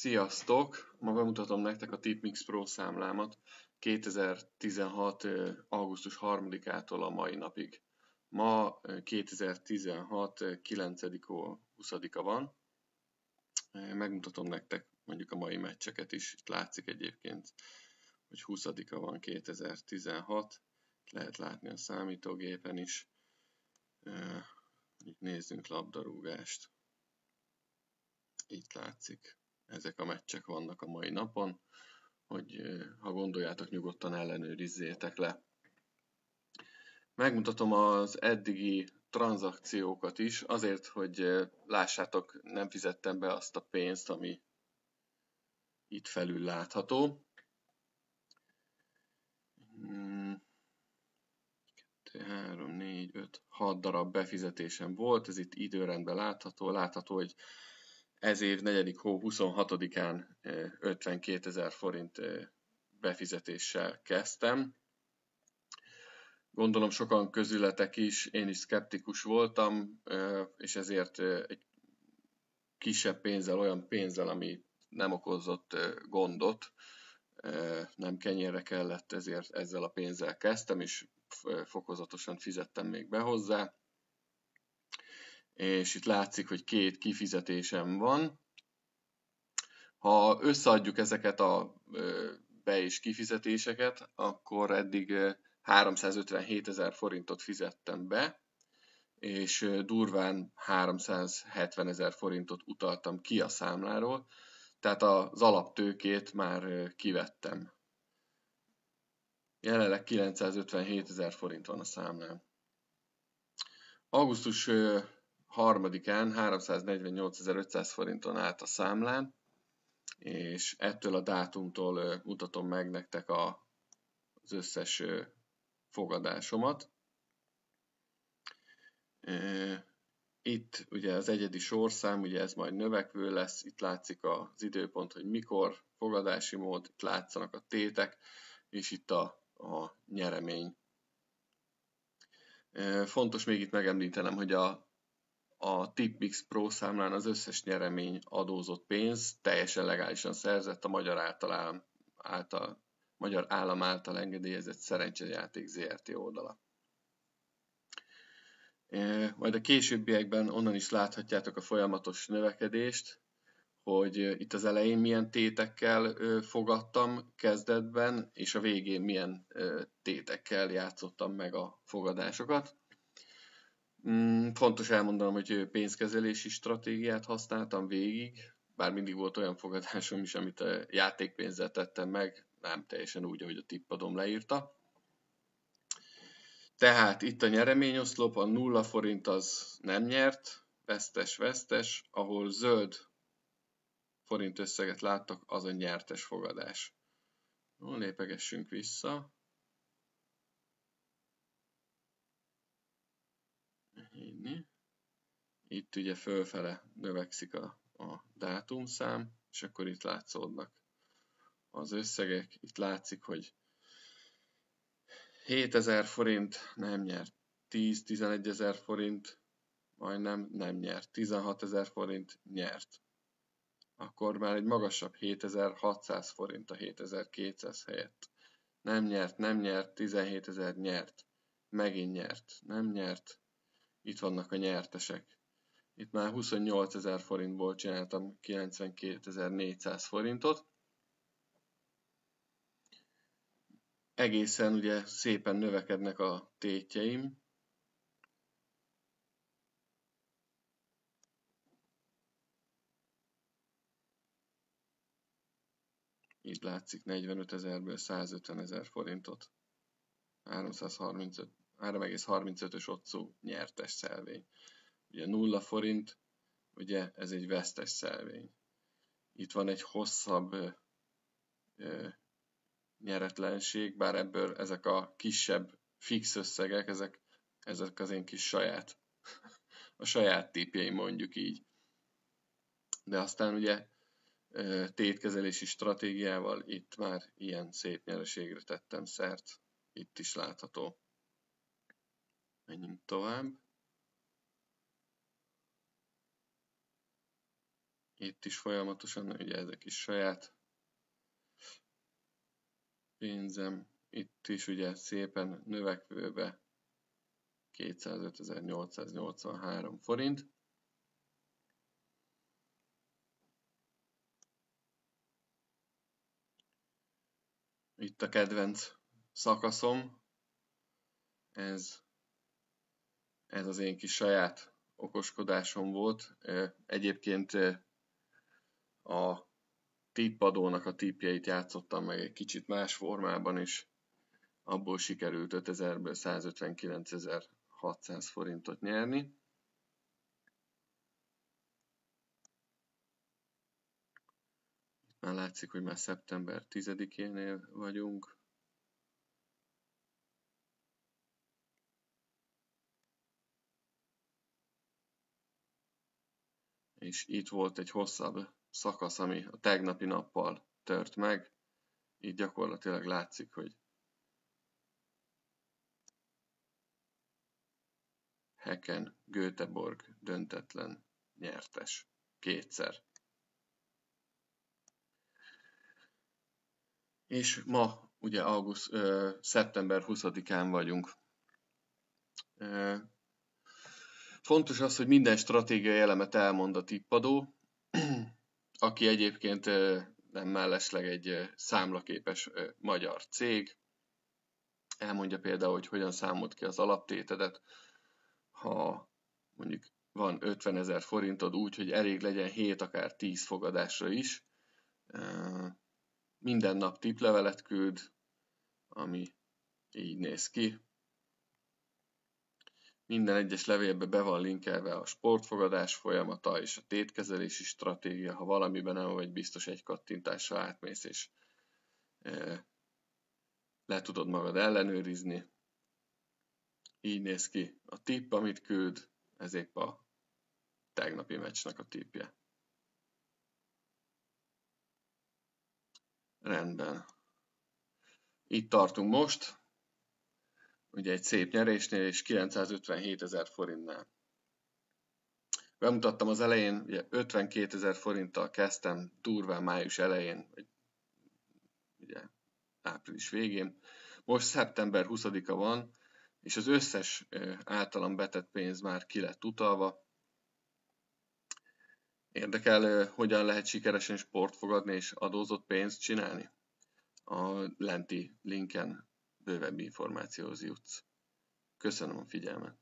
Sziasztok! Ma bemutatom nektek a Tipmix Pro számlámat 2016. augusztus 3-ától a mai napig. Ma 2016. 9. 20-a van. Megmutatom nektek mondjuk a mai meccseket is. Itt látszik egyébként, hogy 20-a van 2016. Lehet látni a számítógépen is. Nézzünk labdarúgást. Itt látszik. Ezek a meccsek vannak a mai napon, hogy ha gondoljátok, nyugodtan ellenőrizzétek le. Megmutatom az eddigi tranzakciókat is, azért, hogy lássátok, nem fizettem be azt a pénzt, ami itt felül látható. 3, 4, 5, 6 darab befizetésem volt, ez itt időrendben látható. Látható, hogy ez év 4. hó 26-án 52 000 forint befizetéssel kezdtem. Gondolom sokan közületek is, én is szkeptikus voltam, és ezért egy kisebb pénzzel, olyan pénzzel, ami nem okozott gondot, nem kenyérre kellett, ezért ezzel a pénzzel kezdtem, és fokozatosan fizettem még be hozzá. És itt látszik, hogy 2 kifizetésem van. Ha összeadjuk ezeket a be- és kifizetéseket, akkor eddig 357 000 forintot fizettem be, és durván 370 000 forintot utaltam ki a számláról, tehát az alaptőkét már kivettem. Jelenleg 957 000 forint van a számlán. Augusztus 3-án 348 500 forinton állt a számlán, és ettől a dátumtól mutatom meg nektek az összes fogadásomat. Itt ugye az egyedi sorszám, ugye ez majd növekvő lesz, itt látszik az időpont, hogy mikor, fogadási mód, itt látszanak a tétek, és itt a nyeremény. Fontos még itt megemlítenem, hogy a Tipmix Pro számlán az összes nyeremény adózott pénz teljesen legálisan szerzett a Magyar Állam által engedélyezett Szerencsejáték Zrt. Oldala. Majd a későbbiekben onnan is láthatjátok a folyamatos növekedést, hogy itt az elején milyen tétekkel fogadtam kezdetben, és a végén milyen tétekkel játszottam meg a fogadásokat. Fontos elmondanom, hogy pénzkezelési stratégiát használtam végig, bár mindig volt olyan fogadásom is, amit a játékpénzzel tettem meg, nem teljesen úgy, ahogy a tippadom leírta. Tehát itt a nyereményoszlop, a 0 forint az nem nyert, vesztes, ahol zöld forint összeget láttak, az a nyertes fogadás. Lépegessünk vissza. Itt ugye fölfele növekszik a dátumszám, és akkor itt látszódnak az összegek. Itt látszik, hogy 7000 forint nem nyert, 10-11 000 forint majdnem nem nyert, 16 000 forint nyert. Akkor már egy magasabb 7600 forint a 7200 helyett. Nem nyert, 17 000 nyert, megint nyert, nem nyert. Itt vannak a nyertesek. Itt már 28 000 forintból csináltam 92 400 forintot. Egészen ugye szépen növekednek a tétjeim. Itt látszik 45 000-ből 150 000 forintot. 3,35-ös otcú nyertes szelvény. Ugye 0 forint, ugye ez egy vesztes szelvény. Itt van egy hosszabb nyeretlenség, bár ebből ezek a kisebb fix összegek, ezek az én kis a saját tippjeim mondjuk így. De aztán ugye tétkezelési stratégiával itt már ilyen szép nyereségre tettem szert. Itt is látható. Menjünk tovább. Itt is folyamatosan, ugye ezek is saját pénzem. Itt is ugye szépen növekvőbe 205.883 forint. Itt a kedvenc szakaszom, ez az én kis saját okoskodásom volt. Egyébként a tippadónak a tippjeit játszottam meg egy kicsit más formában is. Abból sikerült 5000-ből 159.600 forintot nyerni. Itt már látszik, hogy már szeptember 10-énél vagyunk. És itt volt egy hosszabb szakasz, ami a tegnapi nappal tört meg. Így gyakorlatilag látszik, hogy Heken Göteborg döntetlen nyertes. Kétszer. És ma ugye szeptember 20-án vagyunk. Fontos az, hogy minden stratégiai elemet elmond a tippadó, aki egyébként nem mellesleg egy számlaképes magyar cég. Elmondja például, hogy hogyan számolt ki az alaptétedet, ha mondjuk van 50.000 forintod úgy, hogy elég legyen 7, akár 10 fogadásra is. Minden nap tipplevelet küld, ami így néz ki. Minden egyes levélbe be van linkelve a sportfogadás folyamata és a tétkezelési stratégia. Ha valamiben nem vagy biztos, egy kattintással átmész és le tudod magad ellenőrizni. Így néz ki a tipp, amit küld, ez épp a tegnapi meccsnek a tippje. Rendben. Itt tartunk most, ugye egy szép nyerésnél és 957.000 forintnál. Bemutattam az elején, ugye 52.000 forinttal kezdtem durván május elején, vagy ugye április végén. Most szeptember 20-a van, és az összes általam betett pénz már ki lett utalva. Érdekel, hogyan lehet sikeresen sportfogadni és adózott pénzt csinálni? A lenti linken bővebb információhoz jutsz. Köszönöm a figyelmet!